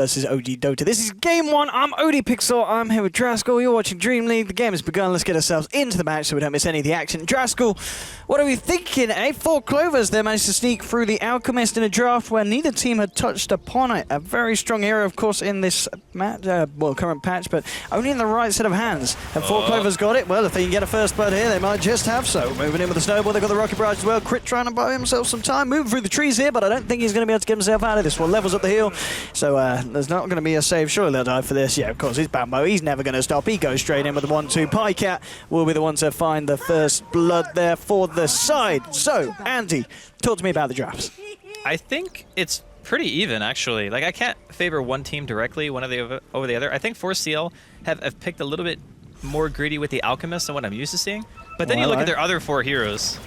Versus OG Dota. This is game one. I'm OD Pixel. I'm here with Draskell. You're watching DreamLeague. The game has begun. Let's get ourselves into the match so we don't miss any of the action. Draskell, what are we thinking, eh? 4 Clovers. They managed to sneak through the Alchemist in a draft where neither team had touched upon it. A very strong hero, of course, in this match, current patch, but only in the right set of hands. Have 4 Clovers got it? Well, if they can get a first blood here, they might just have so. Moving in with the snowball. They've got the rocket barrage as well. Crit trying to buy himself some time. Moving through the trees here, but I don't think he's going to be able to get himself out of this one. Levels up the hill. So there's not going to be a save. Surely they'll die for this. Yeah, of course, it's Bambo. He's never going to stop. He goes straight in with the 1-2. Pycat will be the one to find the first blood there for the side. So, Andy, talk to me about the drafts. I think it's pretty even, actually. Like, I can't favor one team directly, one of the over the other. I think 4CL have picked a little bit more greedy with the Alchemist than what I'm used to seeing. But then you look at their other 4 heroes.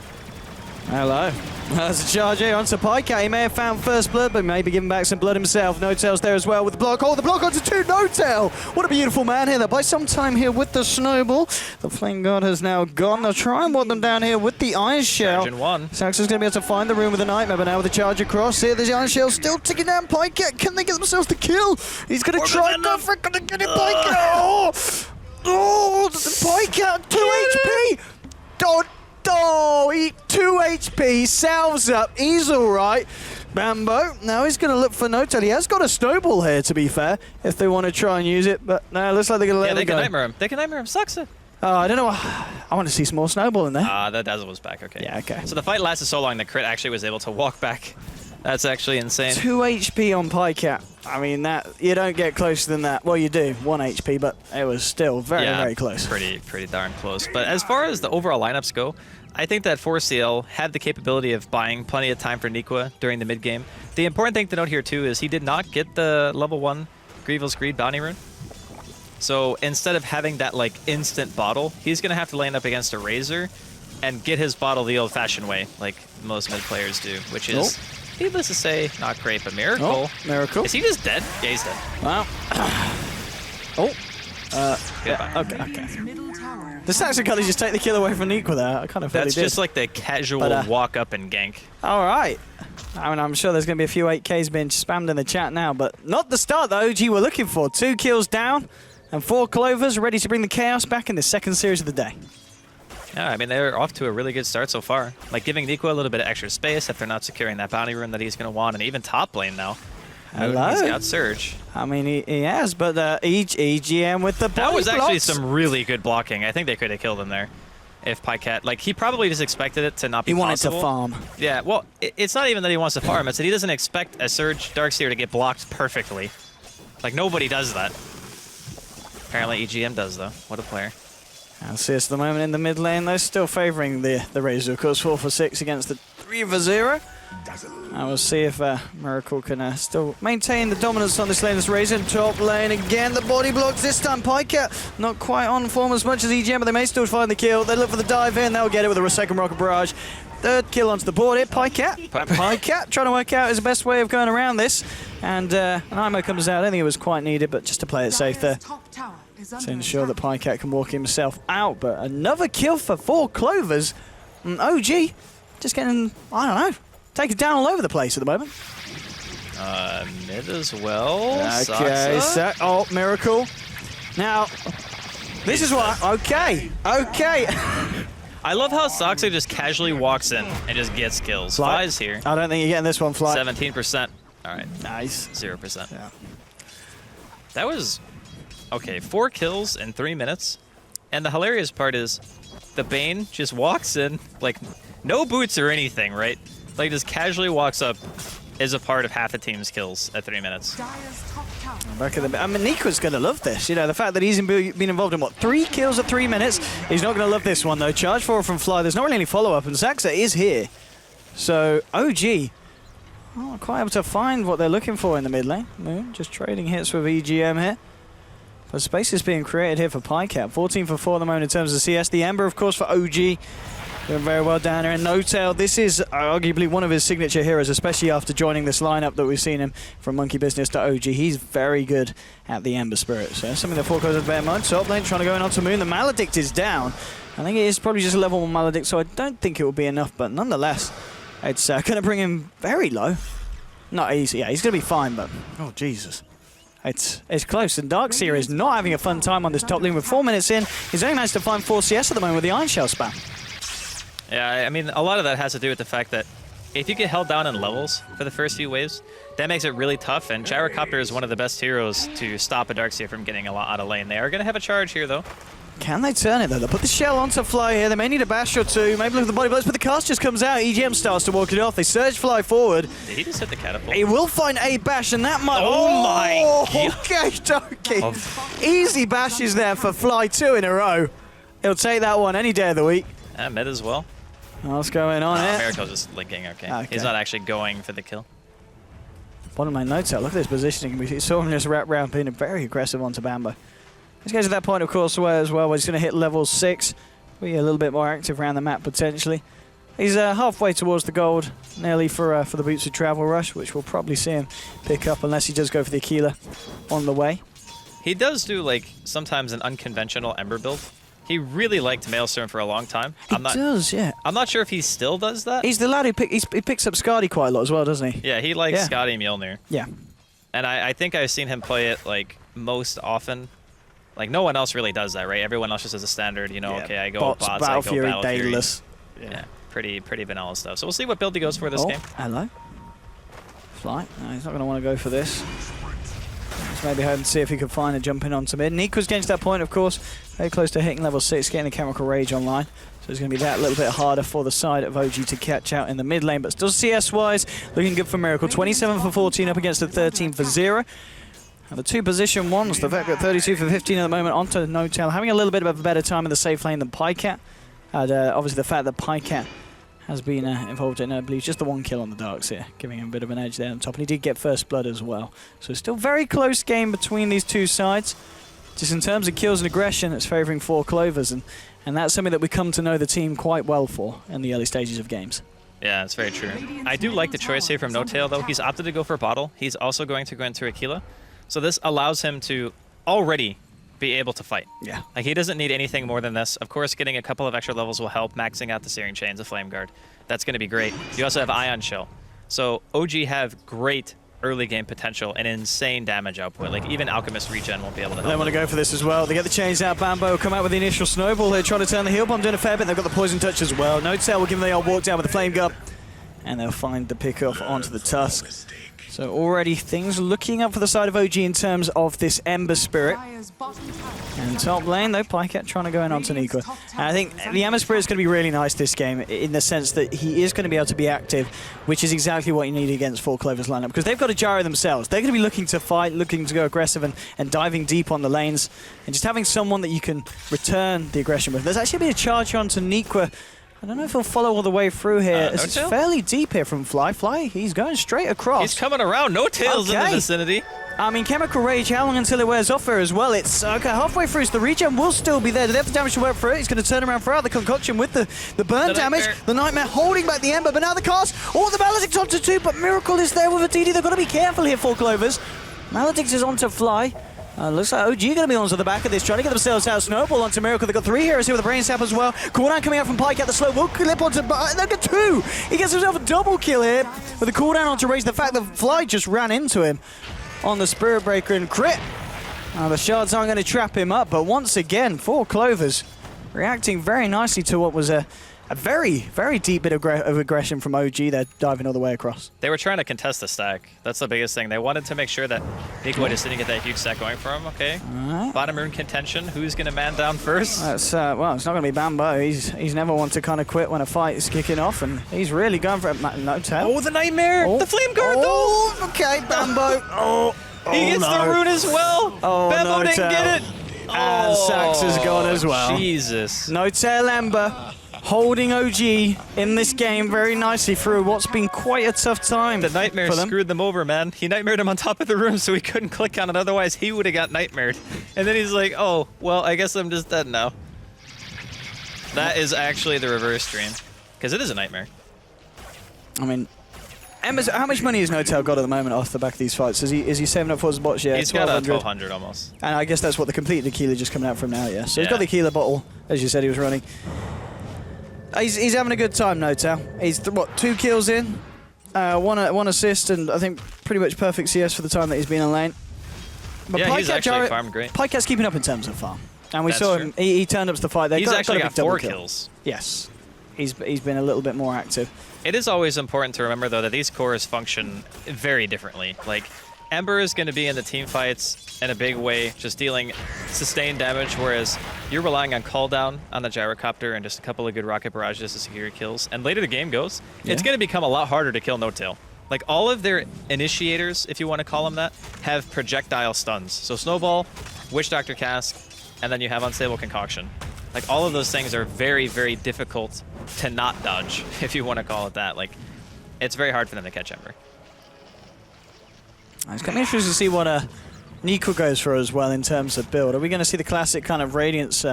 Hello. That's a charge here onto Pycat. He may have found first blood, but maybe giving back some blood himself. No-Tail's there as well with the block. Oh, the block onto 2. No-Tail. What a beautiful man here. They'll buy some time here with the snowball. The Flame God has now gone. They'll try and want them down here with the Iron Shell. Saxon's going to be able to find the room with the Nightmare, but now with the charge across here, there's the Iron Shell still ticking down Pycat. Can they get themselves the kill? He's going to try and go for it. Going to get it, Pycat. Oh, Pycat, 2 HP. Oh, 2 HP, salves up, he's alright. Bambo, now he's going to look for No-Tail. He has got a snowball here, to be fair, if they want to try and use it, but no, looks like they're going to let him go. They can Nightmare him. They can Nightmare him. Sucks it. Oh, I don't know. I want to see some more snowball in there. The Dazzle was back, okay. Yeah, okay. So the fight lasted so long, the Crit actually was able to walk back. That's actually insane. 2 HP on Pycat. I mean, that you don't get closer than that. Well, you do, 1 HP, but it was still very, very close. Pretty darn close. But as far as the overall lineups go, I think that 4CL had the capability of buying plenty of time for Nikwa during the mid-game. The important thing to note here, too, is he did not get the level 1 Grievel's Greed bounty rune. So instead of having that, like, instant bottle, he's going to have to line up against a Razor and get his bottle the old-fashioned way, like most mid players do, which is, needless to say, not great, but Miracle. Oh, Miracle. Is he just dead? Yeah, he's dead. Wow. Yeah, okay. The Saxon kind of just take the kill away from Nikwa there. I kind of feel That's just like the casual walk up and gank. All right. I mean, I'm sure there's going to be a few 8Ks being spammed in the chat now, but not the start that OG were looking for. 2 kills down and 4 Clovers ready to bring the chaos back in the second series of the day. Yeah, I mean, they're off to a really good start so far. Like, giving Nikwa a little bit of extra space if they're not securing that bounty rune that he's going to want, and even top lane now. Hello. He's got Surge. I mean, he has, but EGM with the body That was blocks. actually some really good blocking. I think they could have killed him there if Pycat... Like, he probably just expected it to not be possible. He wanted to farm. Yeah, well, it's not even that he wants to farm. It's that he doesn't expect a Surge Darkseer to get blocked perfectly. Like, nobody does that. Apparently EGM does, though. What a player. ASUS at the moment in the mid lane, though, still favouring the Razor. Of course, 4 for 6 against the 3 for 0. And we'll see if Miracle can still maintain the dominance on this lane as Razor. Top lane again, the body blocks this time. Pycat not quite on form as much as EGM, but they may still find the kill. They look for the dive in, they'll get it with a second rocket barrage. 3rd kill onto the board here, Pycat. Pycat trying to work out his best way of going around this. And an IMO comes out, I don't think it was quite needed, but just to play it safe there. To ensure that Pycat can walk himself out. But another kill for 4 Clovers. And OG just getting, I don't know, taken down all over the place at the moment. Mid as well. Okay, oh, Miracle. Now, this is what, okay. I love how Soxa just casually walks in and just gets kills. Fly's here. I don't think you're getting this one, Fly. 17%. All right. Nice. 0%. Yeah. That was... Okay, 4 kills in 3 minutes. And the hilarious part is the Bane just walks in, like, no boots or anything, right? Like, just casually walks up, is a part of half the team's kills at 3 minutes. Back at the, I mean, Nikwa's going to love this. You know, the fact that he's been involved in, what, 3 kills at 3 minutes? He's not going to love this one, though. Charge forward from Fly. There's not really any follow-up, and Zaxa is here. So, OG, not quite able to find what they're looking for in the mid lane. No, just trading hits with EGM here. But space is being created here for Pycat. 14 for 4 at the moment in terms of CS. The Ember, of course, for OG. Doing very well down there. And No-Tail, this is arguably one of his signature heroes, especially after joining this lineup that we've seen him from Monkey Business to OG. He's very good at the Ember Spirit. So that's something the 4 goes to bear in mind. Top lane trying to go in onto Moon. The Maledict is down. I think it is probably just a level 1 Maledict, so I don't think it will be enough. But nonetheless, it's going to bring him very low. Not easy. Yeah, he's going to be fine, but... Oh, Jesus. It's close, and Darkseer is not having a fun time on this top lane. With 4 minutes in, he's only managed to find 4CS at the moment with the Iron Shell spam. Yeah, I mean, a lot of that has to do with the fact that if you get held down in levels for the first few waves, that makes it really tough, and Gyrocopter is one of the best heroes to stop a Darkseer from getting a lot out of lane. They are going to have a charge here, though. Can they turn it, though? They'll put the shell onto Fly here. They may need a bash or two. Maybe look at the body blows, but the cast just comes out. EGM starts to walk it off. They surge Fly forward. Did he just hit the catapult? He will find a bash, and that might... Oh my God. Okay, dokie. Easy bashes there for Fly, 2 in a row. He'll take that one any day of the week. And mid as well. What's going on here? Miracle's just linking, okay. He's not actually going for the kill. Bottom lane Notel, look at this positioning. We saw him just wrap round being very aggressive onto Bambo. This guy's at that point, of course, as well, where he's going to hit level 6. Be a little bit more active around the map, potentially. He's halfway towards the gold, nearly for the Boots of Travel Rush, which we'll probably see him pick up, unless he does go for the Aquila on the way. He does do, like, sometimes an unconventional Ember build. He really liked Maelstrom for a long time. He does, yeah. I'm not sure if he still does that. He's the lad who he picks up Skadi quite a lot as well, doesn't he? Yeah, he likes Skadi Mjolnir. Yeah. And I think I've seen him play it, like, most often. Like, no one else really does that, right? Everyone else just has a standard, you know, okay, I go bots, I go Fury, Battle Fury. Daedalus. Yeah, pretty vanilla stuff. So we'll see what build he goes for this game. Hello. Fly. No, he's not going to want to go for this. Just maybe hope and see if he can find a jump in onto mid. Nico's getting to that point, of course. Very close to hitting level 6, getting the Chemical Rage online. So it's going to be that little bit harder for the side of OG to catch out in the mid lane. But still CS-wise, looking good for Miracle. 27 for 14 up against the 13 for 0. And the 2 position ones, the Vec at 32 for 15 at the moment onto Notel, having a little bit of a better time in the safe lane than Pycat. And obviously the fact that Pycat has been involved in, I believe, just the 1 kill on the Darkseer, giving him a bit of an edge there on top. And he did get first blood as well. So still very close game between these two sides. Just in terms of kills and aggression, it's favouring 4 Clovers. And that's something that we come to know the team quite well for in the early stages of games. Yeah, that's very true. I do like the choice here from Notail, though. He's opted to go for Bottle. He's also going to go into Aquila. So this allows him to already be able to fight. Yeah. Like, he doesn't need anything more than this. Of course, getting a couple of extra levels will help, maxing out the Searing Chains, a Flame Guard. That's going to be great. You also have Ion Shell. So OG have great early game potential and insane damage output. Like, even Alchemist regen won't be able to help. They want to go for this as well. They get the chains out. Bambo will come out with the initial snowball. They're trying to turn the heal bomb, doing a fair bit. They've got the poison touch as well. Notail will give them the old walk down with the Flame Guard. And they'll find the pick off onto the Tusk. So already things looking up for the side of OG in terms of this Ember Spirit. And top lane, though, Pycat trying to go in onto Nico. And I think the Ember Spirit is going to be really nice this game in the sense that he is going to be able to be active, which is exactly what you need against 4 Clover's lineup, because they've got a gyro themselves. They're going to be looking to fight, looking to go aggressive and diving deep on the lanes. And just having someone that you can return the aggression with. There's actually been a charge onto Nico. I don't know if he'll follow all the way through here. It's fairly deep here from Fly. Fly, he's going straight across. He's coming around. No tails in the vicinity. I mean, Chemical Rage, how long until it wears off here as well? It's okay, halfway through, so the regen will still be there. Do they have the damage to work for it? He's going to turn around throughout the concoction with the burn damage. The Nightmare holding back the Ember, but now the cast. Oh, the Maledict's onto 2, but Miracle is there with a DD. They've got to be careful here, 4 Clovers. Maledict's is onto Fly. Looks like OG going to be onto the back of this, trying to get themselves out. Snowball onto Miracle. They've got 3 heroes here with the Brain Sap as well. Cooldown coming out from Pycat. The slow will clip onto... They've got 2! He gets himself a double kill here with the cooldown onto Rage. The fact that Fly just ran into him on the Spirit Breaker and crit. The shards aren't going to trap him up, but once again, 4 Clovers reacting very nicely to what was a very, very deep bit of aggression from OG. They're diving all the way across. They were trying to contest the stack. That's the biggest thing. They wanted to make sure that Nico just didn't get that huge stack going for him. Okay. Right. Bottom rune contention. Who's going to man down first? That's well, it's not going to be Bambo. He's never one to kind of quit when a fight is kicking off, and he's really going for it. Notail. Oh, the Nightmare! The Flame Guard, though! Okay, Bambo. He gets the rune as well! Oh, Bambo didn't get it! And Sax has gone as well. Jesus. Notail Ember holding OG in this game very nicely through what's been quite a tough time. The Nightmare screwed them over, man. He nightmared him on top of the room so he couldn't click on it, otherwise he would have got nightmared. And then he's like, oh, well, I guess I'm just dead now. That is actually the reverse dream, because it is a nightmare. I mean, Ember's, how much money has Notail got at the moment off the back of these fights? Is he saving up for his bots? Yeah, he's got 1,200 almost. And I guess that's what the completed Aquila just coming out from now, yeah. So he's got the Aquila bottle, as you said he was running. He's having a good time, Notail. He's, what, 2 kills in? One assist, and I think pretty much perfect CS for the time that he's been in lane. But Yeah, he's actually Jared, farmed great. Pycat's keeping up in terms of farm. And we That's saw true. him, he turned up to the fight there. He's actually got 4 kill. kills. Yes. He's been a little bit more active. It is always important to remember, though, that these cores function very differently. Like, Ember is going to be in the team fights in a big way, just dealing sustained damage, whereas you're relying on cooldown on the gyrocopter and just a couple of good rocket barrages to secure kills. And later the game goes, it's going to become a lot harder to kill No-Tail. Like, all of their initiators, if you want to call them that, have projectile stuns. So Snowball, Witch Doctor Cask, and then you have Unstable Concoction. Like, all of those things are very, very difficult to not dodge, if you want to call it that. Like, it's very hard for them to catch Ember. It's going to be interesting to see what Nico goes for as well in terms of build. Are we going to see the classic kind of Radiance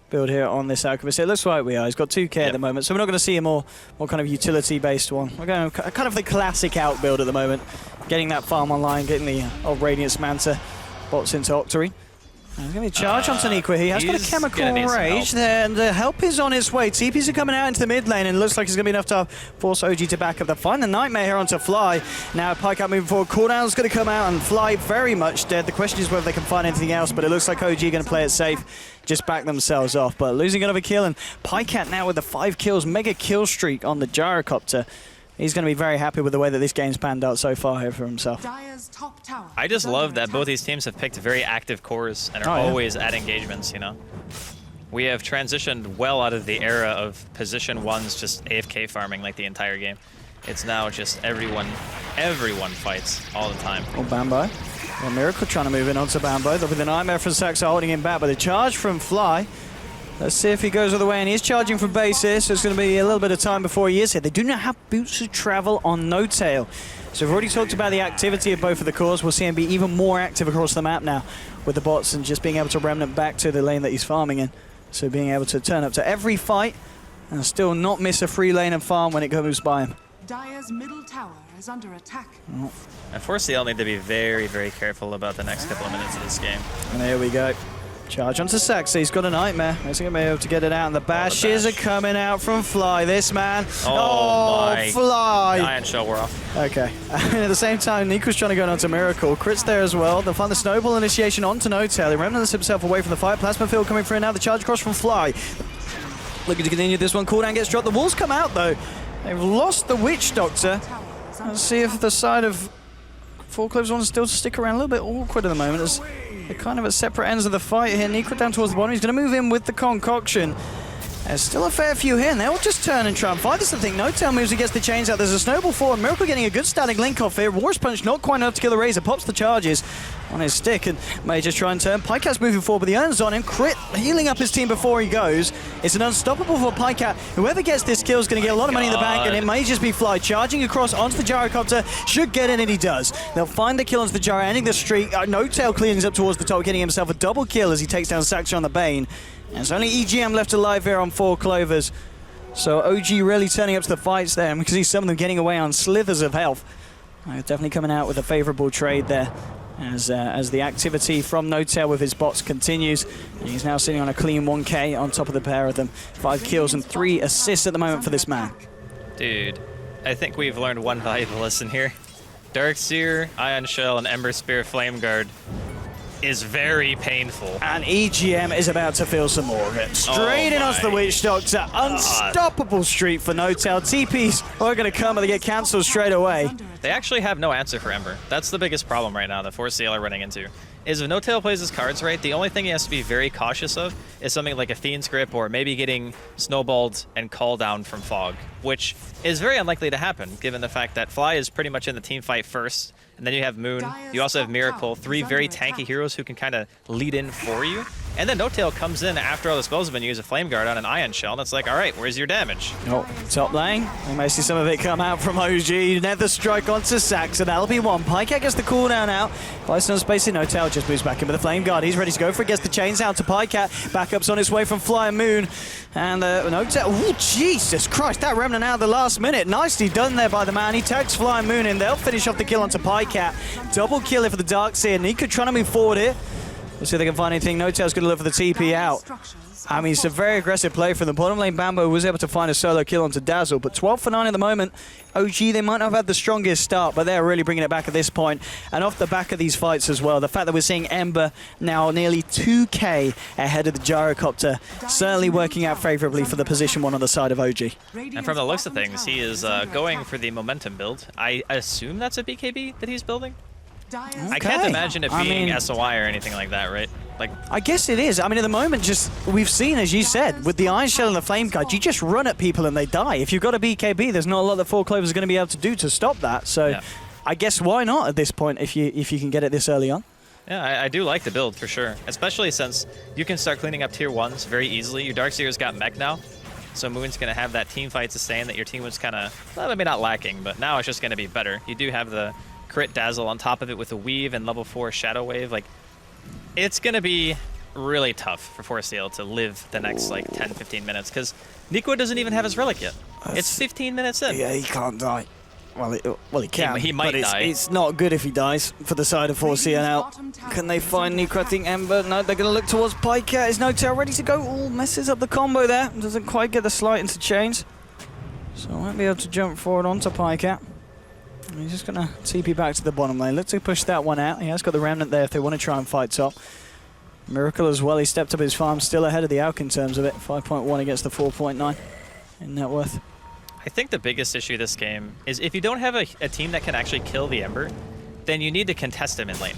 build here on this Alchemist? It looks like we are. He's got 2k at the moment, so we're not going to see a more kind of utility-based one. We're going kind of the classic out build at the moment. Getting that farm online, getting the old Radiance Manta bots into Octory. He's going to charge onto Nico. He has got a chemical rage there, and help is on its way. TPs are coming out into the mid lane, and it looks like it's going to be enough to force OG to back up. They find the Nightmare here onto Fly. Now Pycat moving forward. Cooldown's going to come out, and Fly very much dead. The question is whether they can find anything else, but it looks like OG are going to play it safe, just back themselves off. But losing another kill, and Pycat now with the 5 kills, mega kill streak on the gyrocopter. He's going to be very happy with the way that this game's panned out so far here for himself. I just love that both these teams have picked very active cores and are always at engagements, you know? We have transitioned well out of the era of position 1s just AFK farming like the entire game. It's now just everyone fights all the time. Oh, Bambo. Well, Miracle trying to move in onto Bambo. There'll be the Nightmare from Saxa holding him back, but the charge from Fly. Let's see if he goes all the way, and he's charging from base here, so it's going to be a little bit of time before he is here. They do not have boots to travel on No-Tail. So we've already talked about the activity of both of the cores. We'll see him be even more active across the map now with the bots and just being able to remnant back to the lane that he's farming in. So being able to turn up to every fight and still not miss a free lane and farm when it goes by him. Dire's middle tower is under attack. And 4CL need to be very, very careful about the next couple of minutes of this game. And there we go. Charge onto Saxa. He's got a Nightmare. He's going to be able to get it out. And the bashes are coming out from Fly. This man. Oh my. Fly. The Iron Shell were off. Okay. And at the same time, Nico's trying to go onto Miracle. Crits there as well. They'll find the Snowball initiation onto No-Tail. He remnants himself away from the fight. Plasma Field coming through now. The charge across from Fly. Looking to continue this one. Cooldown gets dropped. The walls come out, though. They've lost the Witch Doctor. Let's see if the side of 4C+L wants still to stick around. A little bit awkward at the moment. As they're kind of at separate ends of the fight here. Nico down towards the bottom. He's going to move in with the Concoction. There's still a fair few here, and they'll just turn and try and fight. That's the thing. No-Tail moves and gets the chains out. There's a Snowball forward. Miracle getting a good static link off here. War's Punch not quite enough to kill the Razor. Pops the charges on his stick, and may just try and turn. Pycat's moving forward, but the Urn's on him. Crit, healing up his team before he goes. It's an unstoppable for Pycat. Whoever gets this kill is going to get a lot of money in the bank, and it may just be Fly charging across onto the gyrocopter. Should get it, and he does. They'll find the kill onto the gyro, ending the streak. No-Tail cleans up towards the top, getting himself a double kill as he takes down Saxa on the Bane. And it's only EGM left alive here on 4C+L. So OG really turning up to the fights there, and we can see some of them getting away on slithers of health. Definitely coming out with a favourable trade there as the activity from No-Tail with his bots continues. And he's now sitting on a clean 1k on top of the pair of them. 5 kills and 3 assists at the moment for this man. Dude, I think we've learned one valuable lesson here. Darkseer, Ion Shell, and Ember Spear Flame Guard is very painful. And EGM is about to feel some more of it. Straight in onto the Witch Doctor. Unstoppable streak for No-Tail. TPs are going to come, but they get cancelled straight away. They actually have no answer for Ember. That's the biggest problem right now that 4CL are running into. Is if No-Tail plays his cards right, the only thing he has to be very cautious of is something like a Fiend's Grip or maybe getting snowballed and call down from Fog, which is very unlikely to happen given the fact that Fly is pretty much in the team fight first. And then you have Moon, you also have Miracle, 3 very tanky heroes who can kind of lead in for you. And then No-Tail comes in after all the spells have been used, a Flame Guard on an Ion Shell, and it's like, all right, where's your damage? Oh, top lane. We may see some of it come out from OG. Nether Strike onto Saxa. That'll be one. Pycat gets the cooldown out. Buys some space in. No-Tail just moves back in with the Flame Guard. He's ready to go for it. Gets the chains out to Pycat. Backup's on his way from Fly and Moon. And No-Tail. Oh, Jesus Christ. That remnant out of the last minute. Nicely done there by the man. He tags Fly and Moon in. They'll finish off the kill onto Pycat. Double kill here for the Darkseer. Nico trying to move forward here. Let's see if they can find anything. No-Tail's going to look for the TP out. I mean, it's a very aggressive play from the bottom lane. Bambo was able to find a solo kill onto Dazzle, but 12 for 9 at the moment. OG, they might not have had the strongest start, but they're really bringing it back at this point. And off the back of these fights as well, the fact that we're seeing Ember now nearly 2k ahead of the Gyrocopter, certainly working out favorably for the position 1 on the side of OG. And from the looks of things, he is going for the momentum build. I assume that's a BKB that he's building? I can't imagine it being SOI or anything like that, right? Like, I guess it is. I mean, at the moment, just we've seen, as you said, with the Iron Shell and the Flame Guard, you just run at people and they die. If you've got a BKB, there's not a lot that 4Clovers are going to be able to do to stop that. So, yeah. I guess why not at this point if you can get it this early on? Yeah, I do like the build for sure, especially since you can start cleaning up tier 1s very easily. Your Darkseer's got mech now, so Moon's going to have that team fight sustain that your team was kind of, well, maybe not lacking, but now it's just going to be better. You do have the crit Dazzle on top of it with the Weave and level 4 Shadow Wave. Like, it's going to be really tough for 4CL to live the next like 10-15 minutes because Nico doesn't even have his relic yet. It's 15 minutes in. Yeah, he can't die. Well, he can. He might die. It's not good if he dies for the side of 4CL. Can they find Nico? I think Ember. No, they're going to look towards Pikecat. Is No-Tail ready to go? Oh, messes up the combo there. Doesn't quite get the slight into chains. So I won't be able to jump forward onto Pikecat. He's just going to TP back to the bottom lane. Let's push that one out. He has got the Remnant there if they want to try and fight top. Miracle as well. He stepped up his farm, still ahead of the Alk in terms of it. 5.1 against the 4.9 in net worth. I think the biggest issue this game is if you don't have a team that can actually kill the Ember, then you need to contest him in lane.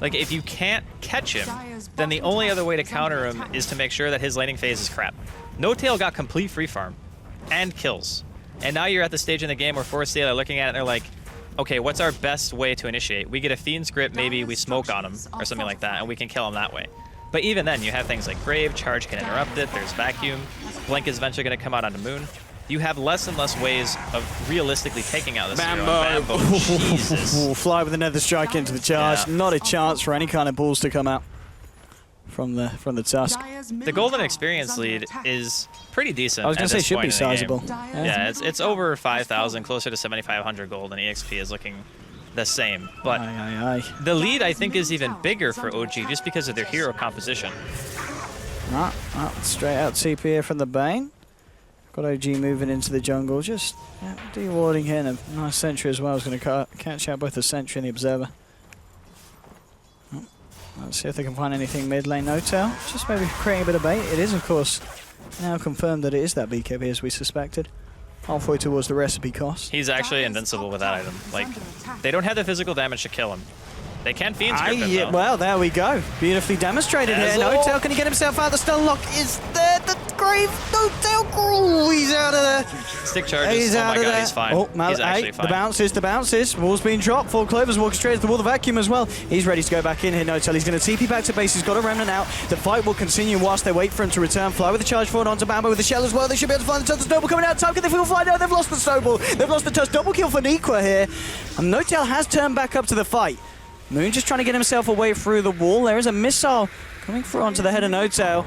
Like, if you can't catch him, then the only other way to counter him is to make sure that his laning phase is crap. No-Tail got complete free farm and kills. And now you're at the stage in the game where 4CL are looking at it and they're like, okay, what's our best way to initiate? We get a Fiend's Grip, maybe we smoke on him or something like that, and we can kill him that way. But even then, you have things like Grave, Charge can interrupt it, there's Vacuum, Blink is eventually going to come out onto Moon. You have less and less ways of realistically taking out this hero. Bambo. Jesus. Fly with another strike into the charge. Yeah. Not a chance for any kind of balls to come out from the Tusk. The Golden Experience lead is pretty decent. I was going to say should be sizable. Yeah, it's over 5,000, closer to 7,500 gold, and EXP is looking the same. But the lead, I think, is even bigger for OG just because of their hero composition. Straight out TP here from the Bane. Got OG moving into the jungle, just de-warding here, and a nice sentry as well. I was going to catch out both the sentry and the observer. Let's see if they can find anything mid lane. No-Tail, just maybe creating a bit of bait. It is, of course, now confirmed that it is that BKB as we suspected. Halfway towards the recipe cost. He's actually invincible with that item. Like, they don't have the physical damage to kill him. They can Fiend's Grip him, though. Well, there we go. Beautifully demonstrated here. No-Tail, can he get himself out? The stun lock is there. The Grave. No-Tail. Oh, he's out of there. Stick charges. Oh my god, he's fine. Oh, he's actually fine. The bounces. Wall's being dropped. 4Clovers walking straight to the wall. The Vacuum as well. He's ready to go back in here. No-Tail. He's going to TP back to base. He's got a Remnant out. The fight will continue whilst they wait for him to return. Fly with the charge forward onto Bambo with the shell as well. They should be able to find the Tusk. Snowball coming out. Time can they fly? No, they've lost the Snowball. They've lost the Tusk. Double kill for Niqua here. And No-Tail has turned back up to the fight. Moon just trying to get himself away through the wall. There is a missile coming through onto the head of No-Tail.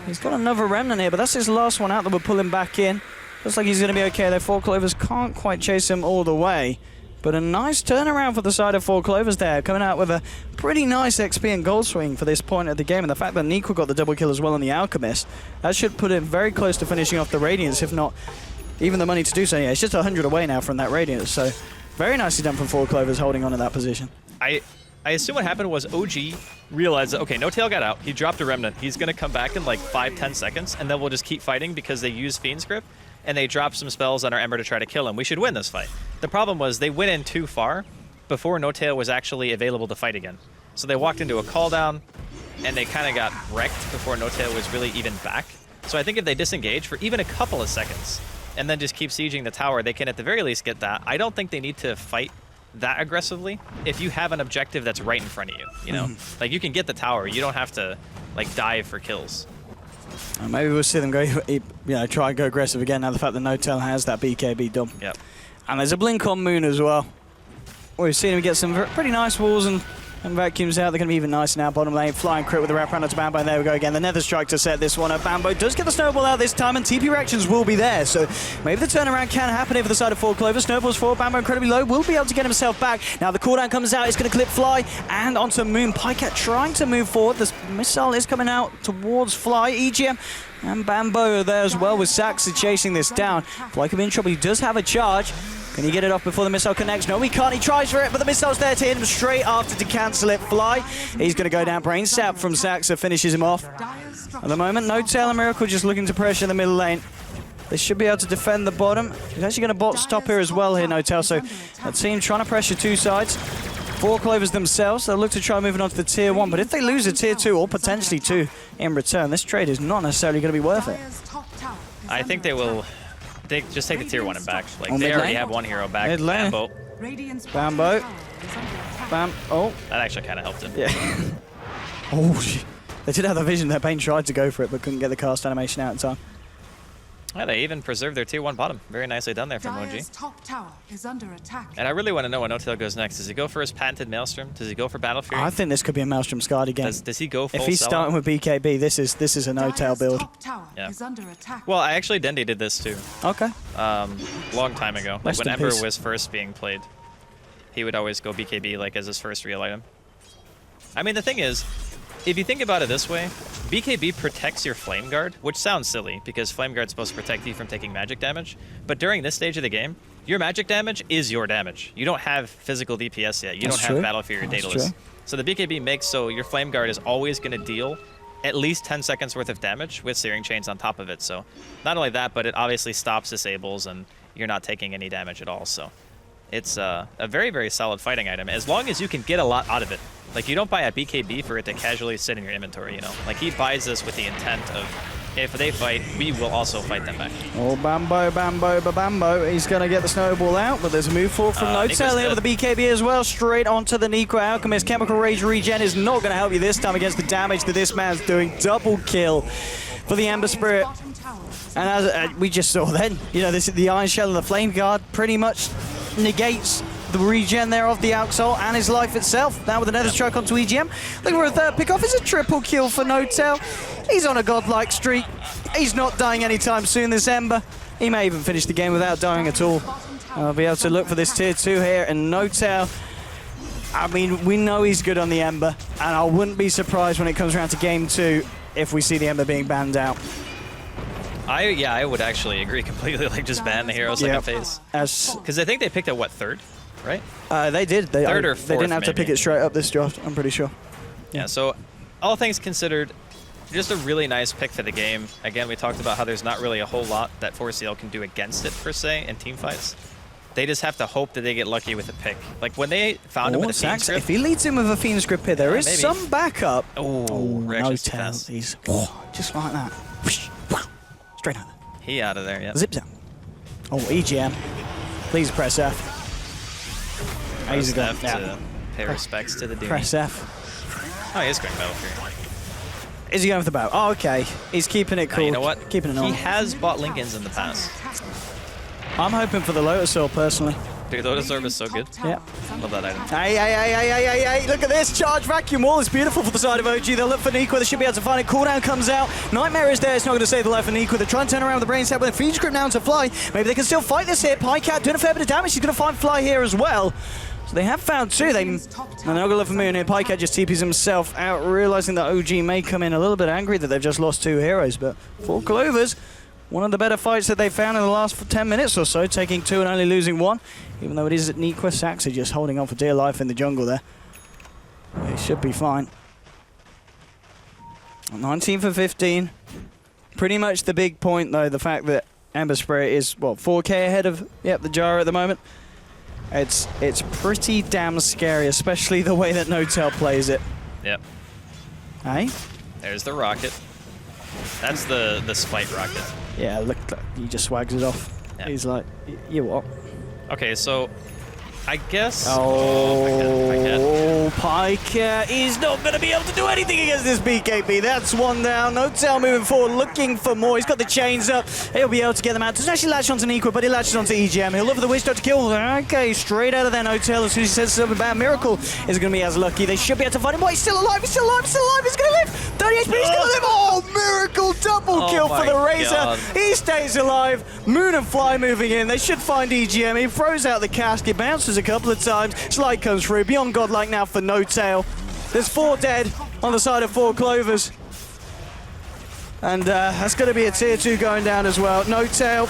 He's got another Remnant here, but that's his last one out that will pull him back in. Looks like he's going to be okay there. 4Clovers can't quite chase him all the way. But a nice turnaround for the side of 4Clovers there, coming out with a pretty nice XP and gold swing for this point of the game. And the fact that Niqua got the double kill as well on the Alchemist, that should put him very close to finishing off the Radiance, if not even the money to do so. Yeah, it's just 100 away now from that Radiance. So very nicely done from 4Clovers holding on in that position. I assume what happened was OG realized that, okay, No-Tail got out, he dropped a Remnant, he's going to come back in like 5-10 seconds, and then we'll just keep fighting because they use Fiend's Grip, and they drop some spells on our Ember to try to kill him. We should win this fight. The problem was they went in too far before No-Tail was actually available to fight again. So they walked into a call down, and they kind of got wrecked before No-Tail was really even back. So I think if they disengage for even a couple of seconds, and then just keep sieging the tower, they can at the very least get that. I don't think they need to fight that aggressively if you have an objective that's right in front of you, you know? Like, you can get the tower, you don't have to like dive for kills. Maybe we'll see them go, try and go aggressive again now the fact that No-Tail has that BKB done. Yep. And there's a blink on Moon as well. We've seen him get some pretty nice walls and And vacuums out. They're going to be even nicer now. Bottom lane, flying crit with the wrap around to Bambo. And there we go again. The Nether Strike to set this one up. Bambo does get the snowball out this time, and TP reactions will be there. So maybe the turnaround can happen here for the side of 4Clover. Snowballs for Bambo incredibly low. Will be able to get himself back. Now the cooldown comes out. It's going to clip Fly and onto Moon. Pycat trying to move forward. The missile is coming out towards Fly. EGM and Bambo are there as well with Saxy chasing this down. Fly could be in trouble. He does have a charge. Can he get it off before the missile connects? No, he can't. He tries for it, but the missile's there to hit him straight after to cancel it. Fly, he's going to go down. Brain Sap from Saxa finishes him off. At the moment, No Tail and Miracle just looking to pressure the middle lane. They should be able to defend the bottom. He's actually going to bot stop here as well here, No Tail. So that team trying to pressure two sides. 4Clovers themselves, they'll look to try moving on to the tier 1, but if they lose a tier 2 or potentially 2 in return, this trade is not necessarily going to be worth it. I think they will just take the tier 1 and back. Like, On they mid already lane? have one hero back. Mid lane. Bambo. Bambo. Bam. Oh. That actually kind of helped him. Yeah. Oh, shit. They did have the vision there. Bane tried to go for it, but couldn't get the cast animation out in time. Yeah, they even preserved their tier 1 bottom. Very nicely done there from OG. Dire's top tower is under attack. And I really want to know what No-Tail goes next. Does he go for his patented Maelstrom? Does he go for Battle Fury? I think this could be a Maelstrom Scarred again. Does he go full If he's sellout? starting with BKB, this is a No-Tail Dire's build. top tower Yeah. is under attack. Well, I actually Dendi did this too. Okay. Long time ago. Like Rest when in Ember peace. was first being played, he would always go BKB like as his first real item. I mean, the thing is, if you think about it this way, BKB protects your Flame Guard, which sounds silly because Flame Guard's supposed to protect you from taking magic damage. But during this stage of the game, your magic damage is your damage. You don't have physical DPS yet. You That's don't true. have Battle Fury or That's Daedalus. true. So the BKB makes so your Flame Guard is always going to deal at least 10 seconds worth of damage with Searing Chains on top of it. So not only that, but it obviously stops disables and you're not taking any damage at all. So it's a very, very solid fighting item as long as you can get a lot out of it. Like, you don't buy a BKB for it to casually sit in your inventory, you know? Like, he buys this with the intent of, if they fight, we will also fight them back. Oh, Bambo, Bambo, Bambo. He's going to get the snowball out, but there's a move forward from No Tail in with the BKB as well. Straight onto the Nico Alchemist. Chemical Rage regen is not going to help you this time against the damage that this man's doing. Double kill for the Ember Spirit. Bottom tower is And as we just saw then, you know, this the Iron Shell and the Flame Guard pretty much negates the regen there of the Alxol and his life itself. Now with another strike onto EGM. Looking for a third pick off. It's a triple kill for No Tail. He's on a godlike streak. He's not dying anytime soon, this Ember. He may even finish the game without dying at all. I'll be able to look for this tier 2 here, and No Tail, I mean, we know he's good on the Ember, and I wouldn't be surprised when it comes around to game 2 if we see the Ember being banned out. I would actually agree completely. Like, just ban the hero second phase. As Because I think they picked a, what, third? Right? they did. They, Third or they didn't fourth, have to pick maybe. it straight up this draft, I'm pretty sure. Yeah, so all things considered, just a really nice pick for the game. Again, we talked about how there's not really a whole lot that 4CL can do against it, per se, in team fights. They just have to hope that they get lucky with a pick. Like, when they found him with a Fiend's Sax, Grip... if he leads him with a Fiend's Grip here, there is maybe. some backup. Oh, No reaction's too Tail. fast. He's just like that. Straight out there. He out of there, yeah. Zip down. Oh, EGM. Please press F. Easy go. F to pay respects to the dude. Press F. Oh, he is going Battle Fury. Is he going for the bow? Oh, okay. He's keeping it cool. You know what? Keeping it He on. has bought Lincolns in the past. I'm hoping for the Lotus Sword, personally. Dude, Lotus Orb is so good. Yeah. Love that item. Hey, look at this. Charge vacuum wall is beautiful for the side of OG. They'll look for Nico. They should be able to find it. Cooldown comes out. Nightmare is there. It's not going to save the life of Nico. They're trying to turn around with the brain set with a Fiend's Grip now to Fly. Maybe they can still fight this here. Pycat doing a fair bit of damage. He's going to find Fly here as well. So they have found two. They're not going to look for Moon here. Pycat just TPs himself out, realizing that OG may come in a little bit angry that they've just lost 2 heroes. But 4Clovers, one of the better fights that they've found in the last 10 minutes or so, taking 2 and only losing 1. Even though it is at Niqua, Saxy just holding on for dear life in the jungle there. It should be fine. 19 for 15. Pretty much the big point, though, the fact that Ember Spirit is, what, 4k ahead of the Jara at the moment. It's pretty damn scary, especially the way that No Tail plays it. Yep. Hey? There's the rocket. That's the spite rocket. Yeah, look, he just swags it off. Yeah. He's like, you what? Okay, so I guess... Oh, my God. Oh, Pike is not going to be able to do anything against this BKB. That's one down. Notel moving forward, looking for more. He's got the chains up. He'll be able to get them out. Doesn't actually latch onto Niqua, but he latches onto EGM. He'll look for the Wish Dot to kill. Okay, straight out of there, Notel. As soon as he says something about Miracle, is going to be as lucky. They should be able to find him. What? He's still alive. He's still alive. He's still alive. He's going to live. 30 HP. He's going to live. Oh, Miracle double kill for the Razor. God. He stays alive. Moon and Fly moving in. They should find EGM. He throws out the casket, bounces a couple of times. Slide comes through. Beyond Godlike now for No Tail. There's 4 dead on the side of 4 Clovers. And that's going to be a tier 2 going down as well. No Tail,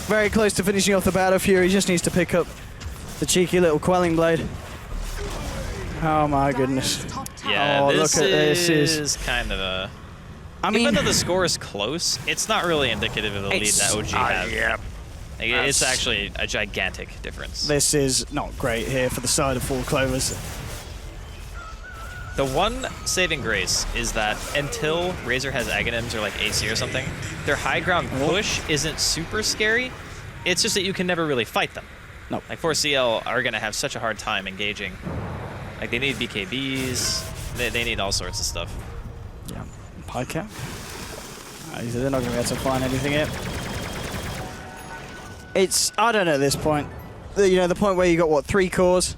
very close to finishing off the Battle Fury. He just needs to pick up the cheeky little Quelling Blade. Oh my goodness. Yeah, Oh, this look at this. is kind of a... I mean, Even though the score is close, it's not really indicative of the lead that OG has. Yeah. Like, it's actually a gigantic difference. This is not great here for the side of 4 Clovers. The one saving grace is that until Razor has Aghanims or like AC or something, their high ground push isn't super scary. It's just that you can never really fight them. No. Like 4CL are going to have such a hard time engaging. Like they need BKBs, they need all sorts of stuff. Yeah. Pike cap. They're not going to be able to find anything yet. It's, I don't know at this point. The point where you got, what, 3 cores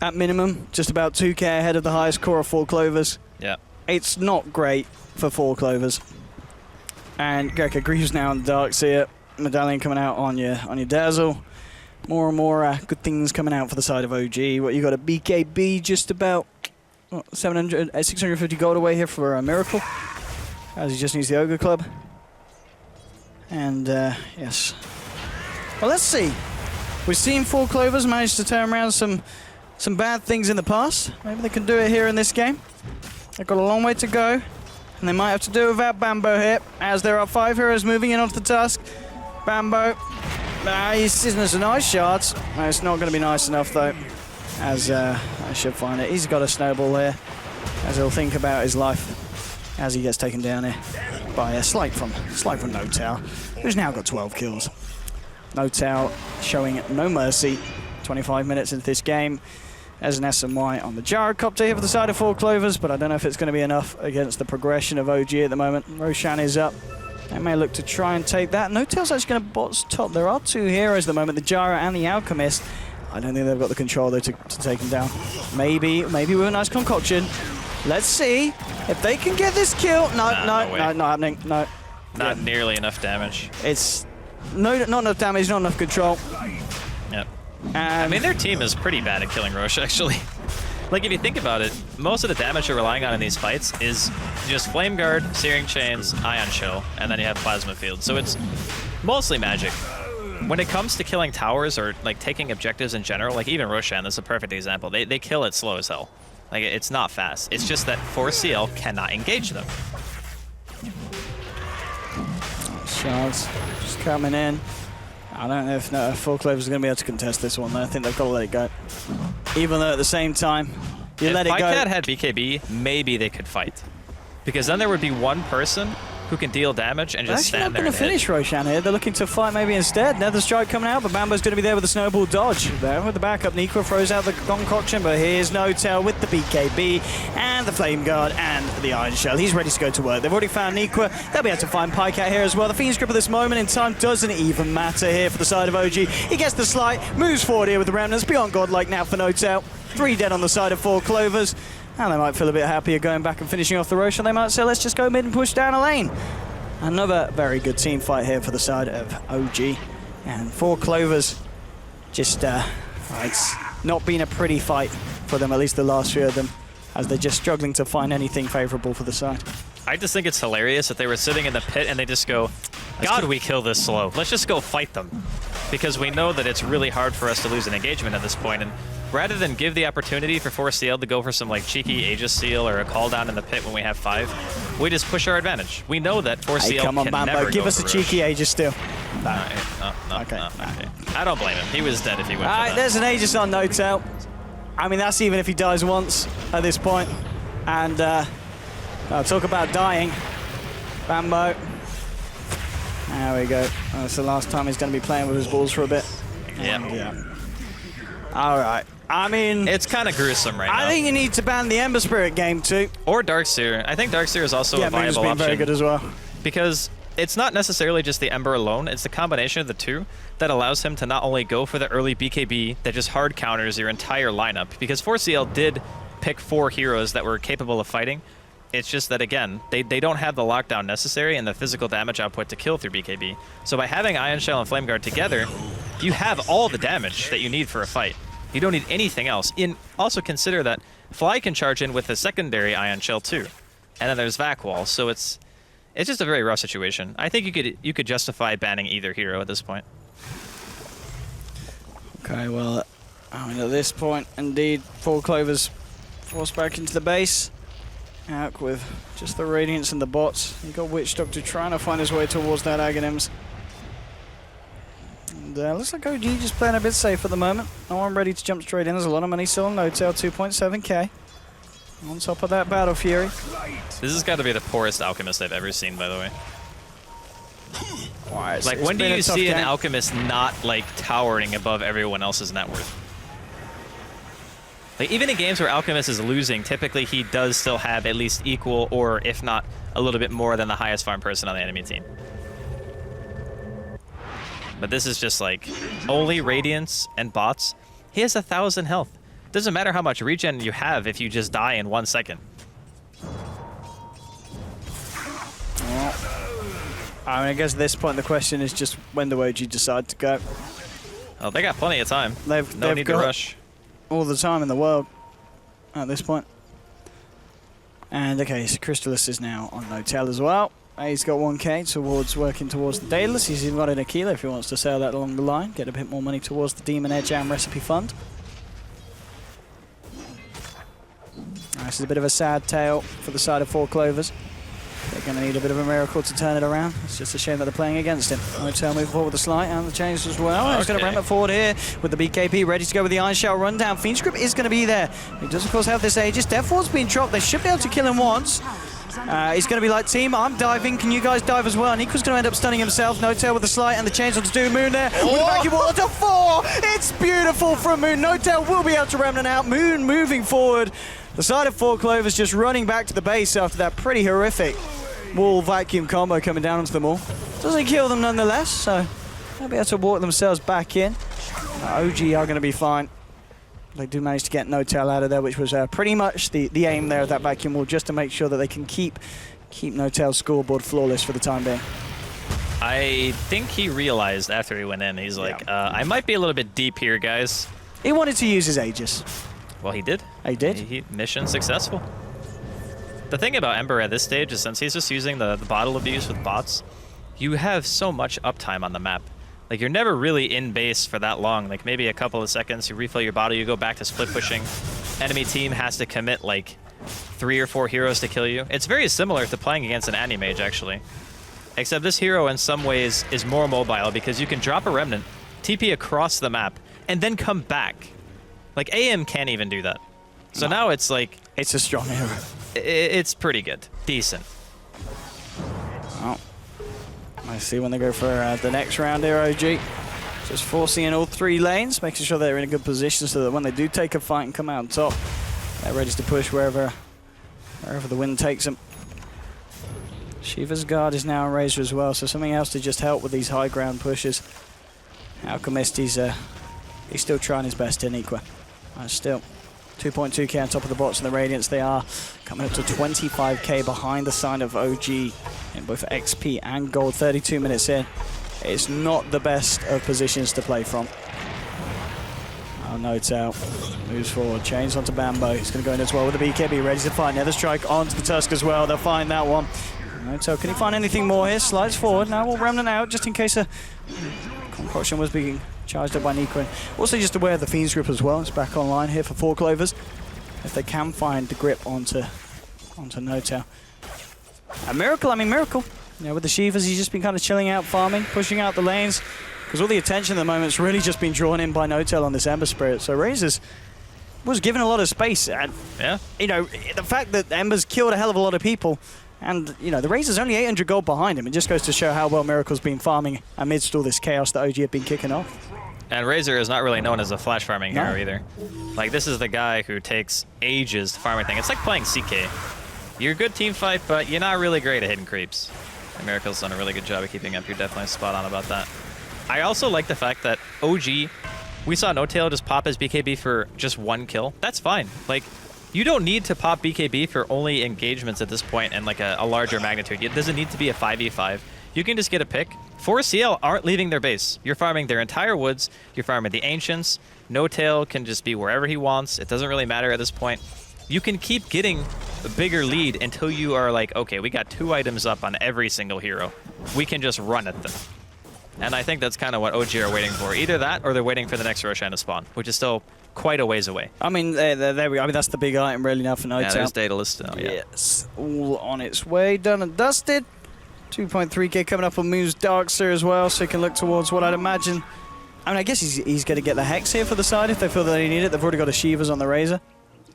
at minimum, just about 2k ahead of the highest core of 4 Clovers. Yeah. It's not great for 4 Clovers. And Gecko Greaves now on the Dark Seer. Medallion coming out on your Dazzle. More and more good things coming out for the side of OG. What you got a BKB just about 650 gold away here for a Miracle, as he just needs the Ogre Club. And yes. Well, let's see. We've seen 4 Clovers manage to turn around some bad things in the past. Maybe they can do it here in this game. They've got a long way to go, and they might have to do it without Bambo here, as there are 5 heroes moving in onto the task. Bambo, he's in some nice shots. It's not going to be nice enough though, as I should find it. He's got a snowball here, as he'll think about his life as he gets taken down here by a slight from No Tail, who's now got 12 kills. No Tail showing no mercy. 25 minutes into this game. There's an SMY on the Gyrocopter here for the side of 4 Clovers, but I don't know if it's going to be enough against the progression of OG at the moment. Roshan is up. They may look to try and take that. No Tail's actually going to bot's top. There are 2 heroes at the moment, the Gyro and the Alchemist. I don't think they've got the control though to take him down. Maybe with a nice concoction. Let's see if they can get this kill. No, not happening. No. Not nearly enough damage. It's not enough damage, not enough control. Yep. I mean, their team is pretty bad at killing Roche, actually. Like, if you think about it, most of the damage you're relying on in these fights is just Flame Guard, Searing Chains, Ion Chill, and then you have Plasma Field. So it's mostly magic. When it comes to killing towers or, like, taking objectives in general, like, even Roshan, this is a perfect example. They kill it slow as hell. Like, it's not fast. It's just that 4CL cannot engage them. Shards just coming in. I don't know if 4 Clovers are going to be able to contest this one, though. I think they've got to let it go. Even though at the same time, you let it go. If Pikecat had BKB, maybe they could fight. Because then there would be one person who can deal damage and just stand there. They're not going to finish Roshan here. They're looking to fight maybe instead. Nether Strike coming out, but Bambo's going to be there with the snowball dodge. There with the backup, Niqua throws out the concoction, but here's No Tail with the BKB and the Flame Guard and the Iron Shell. He's ready to go to work. They've already found Niqua. They'll be able to find Pikecat here as well. The Fiend's Grip at this moment in time doesn't even matter here for the side of OG. He gets the slight, moves forward here with the Remnants. Beyond Godlike now for No Tail. 3 dead on the side of 4 Clovers. And they might feel a bit happier going back and finishing off the Roshan. They might say, let's just go mid and push down a lane. Another very good team fight here for the side of OG. And 4 Clovers, just, it's not been a pretty fight for them, at least the last few of them, as they're just struggling to find anything favorable for the side. I just think it's hilarious that they were sitting in the pit and they just go, God, we kill this slow. Let's just go fight them. Because we know that it's really hard for us to lose an engagement at this point. And rather than give the opportunity for 4CL to go for some like cheeky Aegis Seal or a call down in the pit when we have 5, we just push our advantage. We know that 4CL come on, can Bambo, never give us a cheeky Aegis Seal. No, Okay. I don't blame him. He was dead if he went for that. There's an Aegis on No Tail. I mean, that's even if he dies once at this point. And I'll talk about dying. Bambo. There we go. That's the last time he's going to be playing with his balls for a bit. Yeah. All right. I mean, It's kind of gruesome right now. I think you need to ban the Ember Spirit game too. Or Darkseer. I think Darkseer is also Yeah, a Moon's viable been option. very good as well. Because it's not necessarily just the Ember alone, it's the combination of the two that allows him to not only go for the early BKB that just hard counters your entire lineup, because 4CL did pick 4 heroes that were capable of fighting. It's just that, again, they don't have the lockdown necessary and the physical damage output to kill through BKB. So by having Ion Shell and Flame Guard together, you have all the damage that you need for a fight. You don't need anything else. Also consider that Fly can charge in with a secondary Ion Shell too. And then there's Vac Wall, so it's just a very rough situation. I think you could justify banning either hero at this point. Okay, well, I mean, at this point, indeed, 4 Clovers forced back into the base. Out with just the Radiance and the bots. You got Witch Doctor trying to find his way towards that Aghanims. And looks like OG just playing a bit safe at the moment. No one ready to jump straight in. There's a lot of money still on No-Tail, 2.7k. On top of that, Battle Fury. This has got to be the poorest Alchemist I've ever seen, by the way. Like, when do you see an Alchemist not, like, towering above everyone else's net worth? Like, even in games where Alchemist is losing, typically he does still have at least equal or, if not, a little bit more than the highest farm person on the enemy team. But this is just, like, only Radiance and bots. He has 1,000 health. Doesn't matter how much regen you have if you just die in 1 second. Well, I mean, I guess at this point the question is just when do OG decide to go? Oh, they got plenty of time. They've No need to rush. All the time in the world at this point. And okay, so Crystallis is now on No-Tail as well. He's got 1k towards working towards the Daedalus. He's even got an Aquila if he wants to sell that along the line. Get a bit more money towards the Demon Edge and Recipe Fund. This is a bit of a sad tale for the side of 4 Clovers. They're going to need a bit of a miracle to turn it around. It's just a shame that they're playing against him. No-Tail moving forward with the Slight and the change as well. Okay. He's going to ramp it forward here with the BKB ready to go with the Iron Shell rundown. Fiend Script is going to be there. He does, of course, have this Aegis. Death Ward's been dropped. They should be able to kill him once. He's going to be like, team, I'm diving. Can you guys dive as well? And Nico's going to end up stunning himself. No-Tail with the Slight and the chains onto Doom. Moon there with the backing wall to 4. It's beautiful from Moon. No-Tail will be able to remnant out. Moon moving forward. The side of 4 Clovers just running back to the base after that pretty horrific wall vacuum combo coming down onto them all. Doesn't kill them nonetheless, so they'll be able to walk themselves back in. OG are going to be fine. They do manage to get No-Tail out of there, which was pretty much the aim there of that vacuum wall, just to make sure that they can keep No-Tail's scoreboard flawless for the time being. I think he realized after he went in, he's like, I might be a little bit deep here, guys. He wanted to use his Aegis. Well, he did. He did? Mission successful. The thing about Ember at this stage is since he's just using the bottle abuse with bots, you have so much uptime on the map. Like, you're never really in base for that long. Like, maybe a couple of seconds, you refill your bottle, you go back to split pushing. Enemy team has to commit, like, 3 or 4 heroes to kill you. It's very similar to playing against an Anti-Mage, actually. Except this hero, in some ways, is more mobile because you can drop a Remnant, TP across the map, and then come back. Like, AM can't even do that. So now it's like... It's a strong hero. It's pretty good. Decent. Well, I see when they go for the next round here, OG. Just forcing in all 3 lanes, making sure they're in a good position so that when they do take a fight and come out on top, they're ready to push wherever the wind takes them. Shiva's Guard is now on Razor as well, so something else to just help with these high ground pushes. Alchemist, he's still trying his best in Equa. Still 2.2k on top of the bots and the Radiance. They are coming up to 25k behind the side of OG in both XP and gold. 32 minutes in. It's not the best of positions to play from. Oh, No-Tail moves forward, chains onto Bambo. He's going to go in as well with the BKB, ready to find Nether Strike onto the Tusk as well. They'll find that one. No-Tail, can he find anything more here? Slides forward. Now we'll Remnant out just in case a concoction was being charged up by Nico. Also just aware of the Fiend's Grip as well. It's back online here for 4 Clovers. If they can find the grip onto No-Tail. A miracle, I mean miracle. You know, with the Shivas, he's just been kind of chilling out, farming, pushing out the lanes. Because all the attention at the moment's really just been drawn in by No-Tail on this Ember Spirit. So Razors was given a lot of space. And, yeah. You know, the fact that Ember's killed a hell of a lot of people. And, you know, the Razor's only 800 gold behind him. It just goes to show how well Miracle's been farming amidst all this chaos that OG have been kicking off. And Razor is not really known as a flash farming hero either. Like, this is the guy who takes ages to farm everything. It's like playing CK. You're a good team fight, but you're not really great at hidden creeps. And Miracle's done a really good job of keeping up. You're definitely spot on about that. I also like the fact that OG, we saw No-Tail just pop his BKB for just 1 kill. That's fine. Like, you don't need to pop BKB for only engagements at this point and like a larger magnitude. It doesn't need to be a 5v5. You can just get a pick. 4CL aren't leaving their base. You're farming their entire woods. You're farming the Ancients. No-Tail can just be wherever he wants. It doesn't really matter at this point. You can keep getting a bigger lead until you are like, okay, we got 2 items up on every single hero. We can just run at them. And I think that's kind of what OG are waiting for. Either that or they're waiting for the next Roshan to spawn, which is still quite a ways away. I mean, there we go. I mean, that's the big item really now for No-Tail. Yeah, there's data list now, yeah. Yes, all on its way, done and dusted. 2.3k coming up on Moon's Darkster as well, so he can look towards what I'd imagine. I mean, I guess he's going to get the Hex here for the side if they feel that they need it. They've already got a Shivas on the Razor.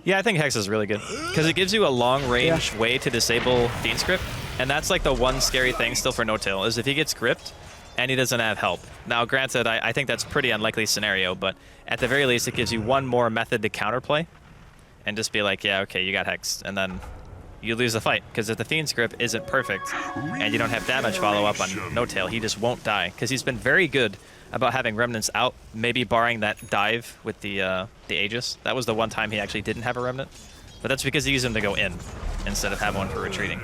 Yeah, I think Hex is really good because it gives you a long-range way to disable Fiend's Grip, and that's like the one scary thing still for No-Tail, is if he gets gripped and he doesn't have help. Now, granted, I think that's pretty unlikely scenario, but at the very least, it gives you one more method to counterplay and just be like, yeah, okay, you got Hexed, and then you lose the fight, because if the Fiend's Grip isn't perfect and you don't have damage follow-up on No-Tail, he just won't die, because he's been very good about having Remnants out, maybe barring that dive with the Aegis. That was the one time he actually didn't have a Remnant, but that's because he used him to go in instead of have one for retreating.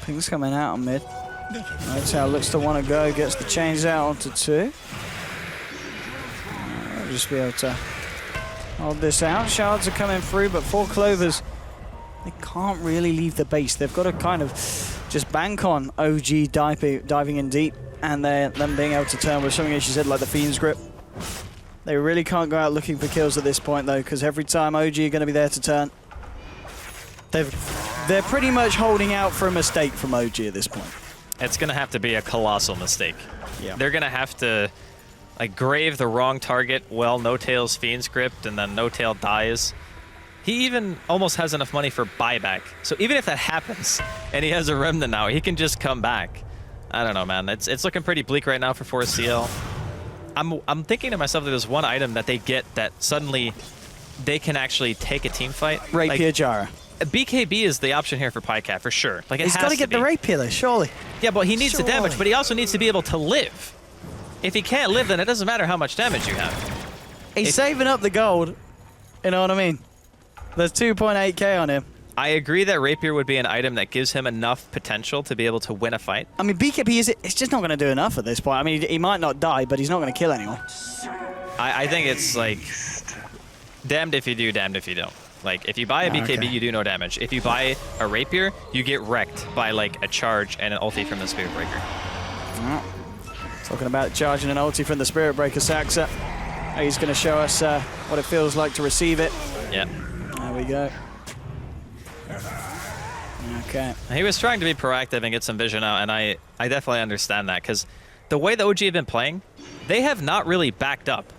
Ping's coming out on mid. No-Tail looks to want to go, gets the chains out onto 2. I'll just be able to hold this out. Shards are coming through, but 4 Clovers, they can't really leave the base. They've got to kind of just bank on OG diving in deep and them being able to turn with something, as she said, like the Fiend's Grip. They really can't go out looking for kills at this point, though, because every time OG are going to be there to turn, they're pretty much holding out for a mistake from OG at this point. It's going to have to be a colossal mistake. Yeah. They're going to have to like grave the wrong target while No-Tail's Fiend's Gripped, and then No-Tail dies. He even almost has enough money for buyback. So even if that happens and he has a Remnant now, he can just come back. I don't know, man. It's looking pretty bleak right now for 4CL. I'm thinking to myself that there's one item that they get that suddenly they can actually take a team fight. Rapier like, Jara. BKB is the option here for Pycat for sure. Like, He's got to get the Rapier though, surely. Yeah, but he needs the damage, but he also needs to be able to live. If he can't live, then it doesn't matter how much damage you have. He's saving up the gold. You know what I mean? There's 2.8k on him. I agree that Rapier would be an item that gives him enough potential to be able to win a fight. I mean, BKB it's just not going to do enough at this point. I mean, he might not die, but he's not going to kill anyone. I think it's like damned if you do, damned if you don't. Like, if you buy a BKB, you do no damage. If you buy a Rapier, you get wrecked by like a charge and an ulti from the Spirit Breaker. Talking about charging an ulti from the Spirit Breaker, Saxa. He's going to show us what it feels like to receive it. Yeah. There we go. Okay. He was trying to be proactive and get some vision out, and I definitely understand that, because the way the OG have been playing, they have not really backed up.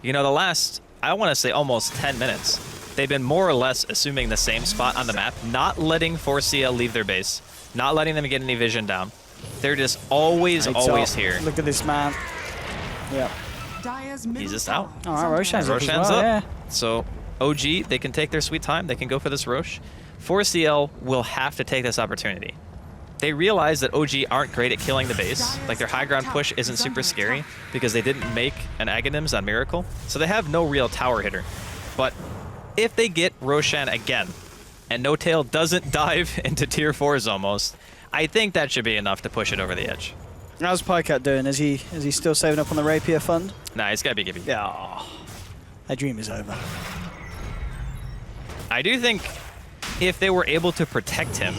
You know, the last, I want to say almost 10 minutes, they've been more or less assuming the same spot on the map, not letting 4CL leave their base, not letting them get any vision down. They're just always here. Look at this man. Yep. He's just out. All right, Roshan's up as Roshan's well, up. yeah. So OG, they can take their sweet time. They can go for this Rosh. 4CL will have to take this opportunity. They realize that OG aren't great at killing the base. Like, their high ground push isn't super scary because they didn't make an Aghanims on Miracle. So they have no real tower hitter. But if they get Roshan again, and No-Tail doesn't dive into tier 4s almost, I think that should be enough to push it over the edge. How's Pycat doing? Is he still saving up on the Rapier fund? Nah, he's got to be giving. Yeah. That dream is over. I do think if they were able to protect him,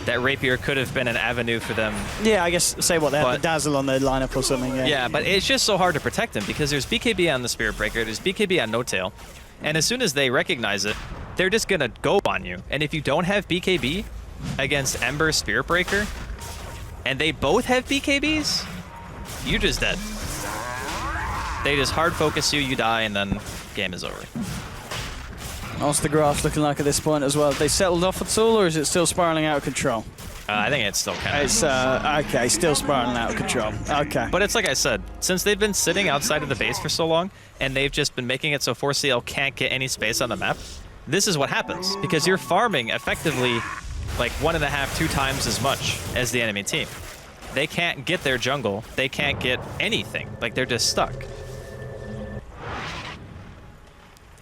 that Rapier could have been an avenue for them. Yeah, I guess, say what, they have the Dazzle on their lineup or something. Yeah. Yeah, but it's just so hard to protect him because there's BKB on the Spirit Breaker, there's BKB on No-Tail, and as soon as they recognize it, they're just going to go on you. And if you don't have BKB against Ember Spirit Breaker, and they both have BKBs, you're just dead. They just hard focus you, you die, and then game is over. What's the graphs looking like at this point as well? Have they settled off at all, or is it still spiraling out of control? I think it's still kind of... It's, okay, still spiraling out of control. Okay. But it's like I said, Since they've been sitting outside of the base for so long, and they've just been making it so 4CL can't get any space on the map, this is what happens. Because you're farming effectively like 1.5, 2 times as much as the enemy team. They can't get their jungle. They can't get anything. Like, they're just stuck.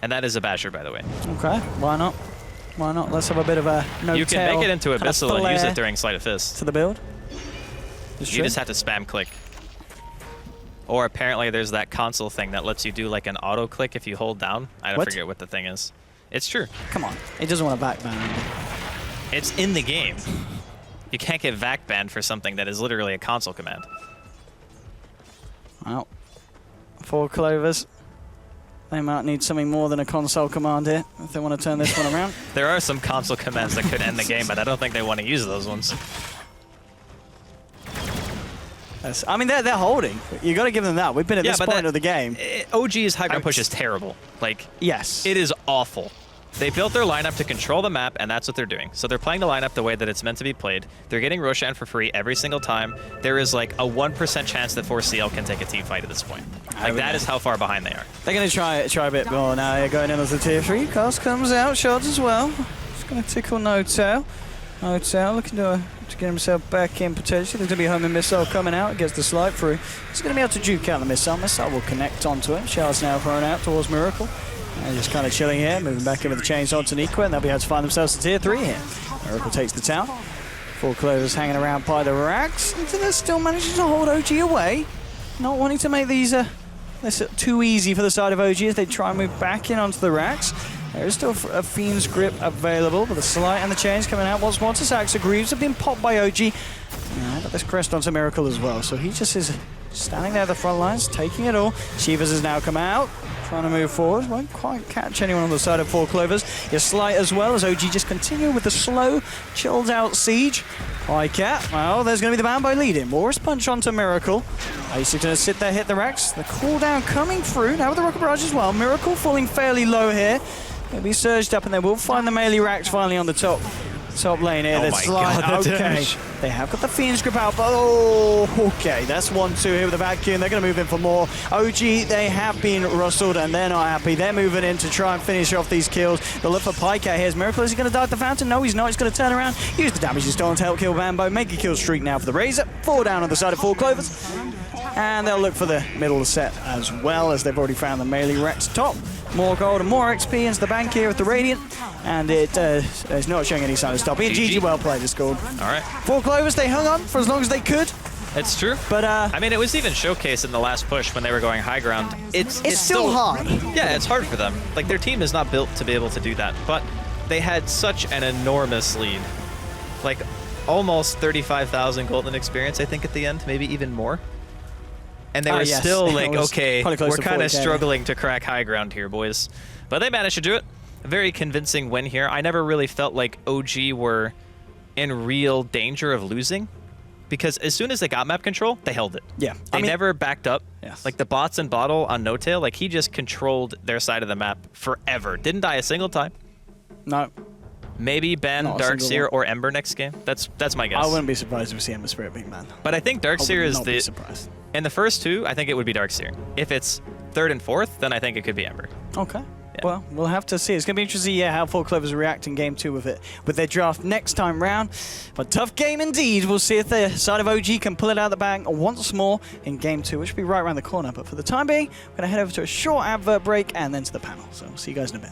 And that is a basher, by the way. Okay, why not? Why not? Let's have a bit of a no-tail. You can make it into Abyssal and use it during Sleight of Fist. To the build. You just have to spam click. Or apparently there's that console thing that lets you do like an auto click if you hold down. I don't forget what the thing is. It's true. Come on. He doesn't want to back ban. It's in the game. You can't get vac banned for something that is literally a console command. Well, 4 clovers. They might need something more than a console command here if they want to turn this one around. There are some console commands that could end the game, but I don't think they want to use those ones. I mean, they're holding. You got to give them that. We've been at this point of the game. OG's high ground push is terrible. Like, yes, it is awful. They built their lineup to control the map, and that's what they're doing. So they're playing the lineup the way that it's meant to be played. They're getting Roshan for free every single time. There is like a 1% chance that 4CL can take a team fight at this point. Like, that is how far behind they are. They're going to try a bit more now. They're going in as a tier 3. Cost comes out, shots as well. Just going to tickle No-Tail. No-Tail looking to get himself back in potentially. There's going to be a homing missile coming out. Gets the slide through. He's going to be able to juke out the missile. Missile will connect onto him. Shell's now thrown out towards Miracle. And just kind of chilling here, moving back in with the chains onto Niqua, and they'll be able to find themselves to tier 3 here. Miracle takes the town. 4 clovers hanging around by the racks. And they're still managing to hold OG away. Not wanting to make these this too easy for the side of OG as they try and move back in onto the racks. There is still a Fiend's Grip available, but the Slight and the chains coming out once more to Saxa. Greaves have been popped by OG. Yeah, got this crest onto Miracle as well, so he just is standing there at the front lines, taking it all. Shivas has now come out, trying to move forward. Won't quite catch anyone on the side of 4 clovers. Your Slight as well, as OG just continue with the slow, chilled out siege. Cat, well, there's going to be the Bambo leading. Morris punch onto Miracle. Basically going to sit there, hit the racks. The cooldown coming through, now with the Rocket Barrage as well. Miracle falling fairly low here. They'll be surged up, and they will find the melee racks finally on the top lane here. Oh my God, okay. They have got the Fiend's Grip out, but okay. That's 1-2 here with the vacuum. They're going to move in for more. OG, they have been rustled, and they're not happy. They're moving in to try and finish off these kills. They'll look for Pycat here. Is Miracle, is he going to dive the fountain? No, he's not. He's going to turn around, use the damage he's done to help kill Bambo. Make a kill streak now for the Razor. 4 down on the side of 4 clovers. And they'll look for the middle set as well, as they've already found the melee racks top. More gold and more XP into the bank here with the Radiant. And it is not showing any sign of stopping. GG, well played, it's scored. All right. 4 clovers, they hung on for as long as they could. It's true. But I mean, it was even showcased in the last push when they were going high ground. It's still hard. Yeah, it's hard for them. Like, their team is not built to be able to do that. But they had such an enormous lead. Like, almost 35,000 golden experience, I think, at the end. Maybe even more. And they were still like, okay, we're kind of struggling to crack high ground here, boys. But they managed to do it. A very convincing win here. I never really felt like OG were in real danger of losing, because as soon as they got map control, they held it. Yeah. They never backed up. Yes. Like the bots and Bottle on No-Tail, like he just controlled their side of the map forever. Didn't die a single time. No. Maybe ban Darkseer or Ember next game. That's my guess. I wouldn't be surprised if we see Ember Spirit being banned. But I think Darkseer is the... surprised. In the first 2, I think it would be Darkseer. If it's 3rd and 4th, then I think it could be Ember. Okay. Yeah. Well, we'll have to see. It's going to be interesting to see how 4 clovers react in game 2 with their draft next time round. But tough game indeed. We'll see if the side of OG can pull it out of the bag once more in game 2, which will be right around the corner. But for the time being, we're going to head over to a short advert break and then to the panel. So we'll see you guys in a bit.